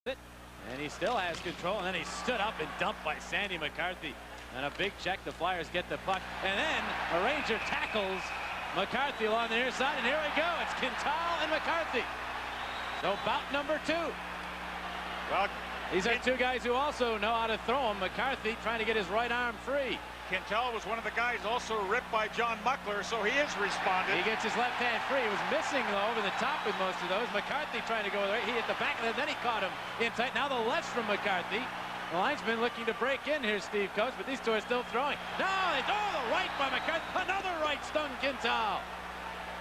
And he still has control, and then he stood up and dumped by Sandy McCarthy. And a big check. The Flyers get the puck, and then a Ranger tackles McCarthy along the near side, and here we go. It's Quintal and McCarthy. So bout number 2. Well, these are two guys who also know how to throw him. McCarthy trying to get his right arm free. Quintal was one of the guys also ripped by John Muckler, so he is responded. He gets his left hand free. He was missing, though, over the top with most of those. McCarthy trying to go with the right. He hit the back of it, then he caught him in tight. Now the left from McCarthy. The linesman looking to break in here, Steve Coates, but these two are still throwing. No, they throw the right by McCarthy. Another right stung Quintal.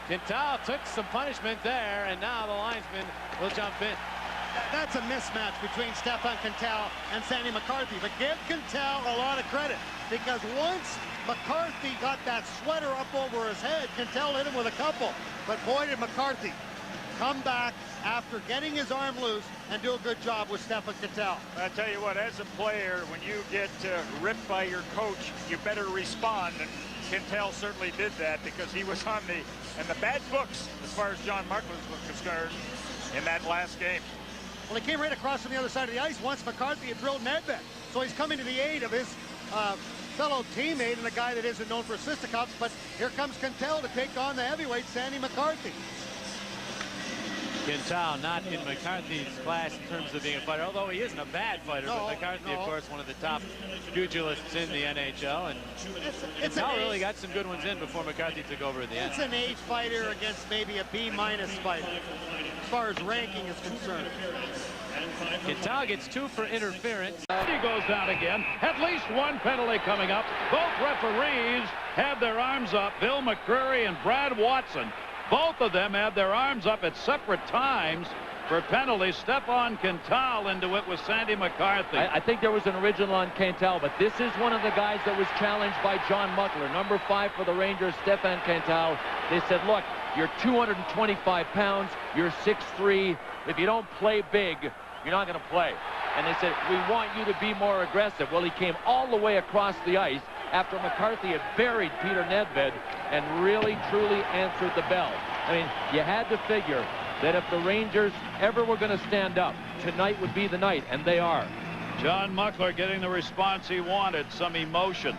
Quintal took some punishment there, and now the linesman will jump in. That's a mismatch between Stephane Quintal and Sandy McCarthy, but give Quintal a lot of credit, because once McCarthy got that sweater up over his head, Quintal hit him with a couple. But boy, did McCarthy come back after getting his arm loose and do a good job with Stephane Quintal. I tell you what, as a player, when you get ripped by your coach, you better respond, and Quintal certainly did that, because he was on the bad books as far as John Muckler was concerned in that last game. Well, he came right across from the other side of the ice once McCarthy had drilled Nedved. So he's coming to the aid of his fellow teammate and a guy that isn't known for fisticuffs. But here comes Quintal to take on the heavyweight Sandy McCarthy. Quintal not in McCarthy's class in terms of being a fighter, although he isn't a bad fighter. But McCarthy, of course, one of the top pugilists in the NHL. And Quintal really got some good ones in before McCarthy took over at the end. It's an A fighter against maybe a B- fighter, as far as ranking is concerned. Quintal gets 2 for interference. He goes down again. At least one penalty coming up. Both referees have their arms up. Bill McCreary and Brad Watson. Both of them had their arms up at separate times for penalties. Stephane Quintal into it with Sandy McCarthy. I think there was an original on Quintal, but this is one of the guys that was challenged by John Muckler. Number 5 for the Rangers, Stephane Quintal. They said, look, you're 225 pounds, you're 6'3". If you don't play big, you're not going to play. And they said, we want you to be more aggressive. Well, he came all the way across the ice after McCarthy had buried Peter Nedved and really, truly answered the bell. I mean, you had to figure that if the Rangers ever were going to stand up, tonight would be the night, and they are. John Muckler getting the response he wanted, some emotion.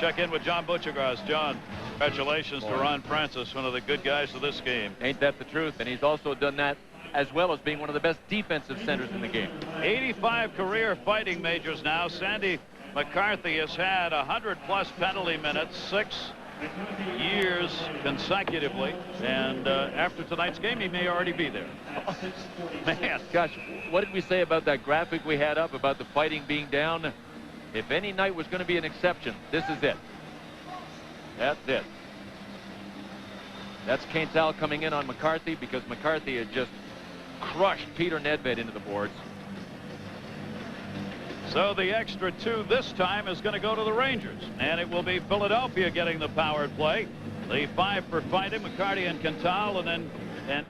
Check in with John Butchergrass. John, congratulations to Ron Francis, one of the good guys of this game. Ain't that the truth? And he's also done that as well as being one of the best defensive centers in the game. 85 career fighting majors now. Sandy McCarthy has had 100+ penalty minutes, 6 years consecutively, and after tonight's game he may already be there. Man, gosh, what did we say about that graphic we had up about the fighting being down? If any night was going to be an exception, this is it. That's it. That's Quintal coming in on McCarthy, because McCarthy had just crushed Peter Nedved into the boards. So the extra 2 this time is going to go to the Rangers, and it will be Philadelphia getting the power play. The 5 for fighting, McCarthy and Quintal, and then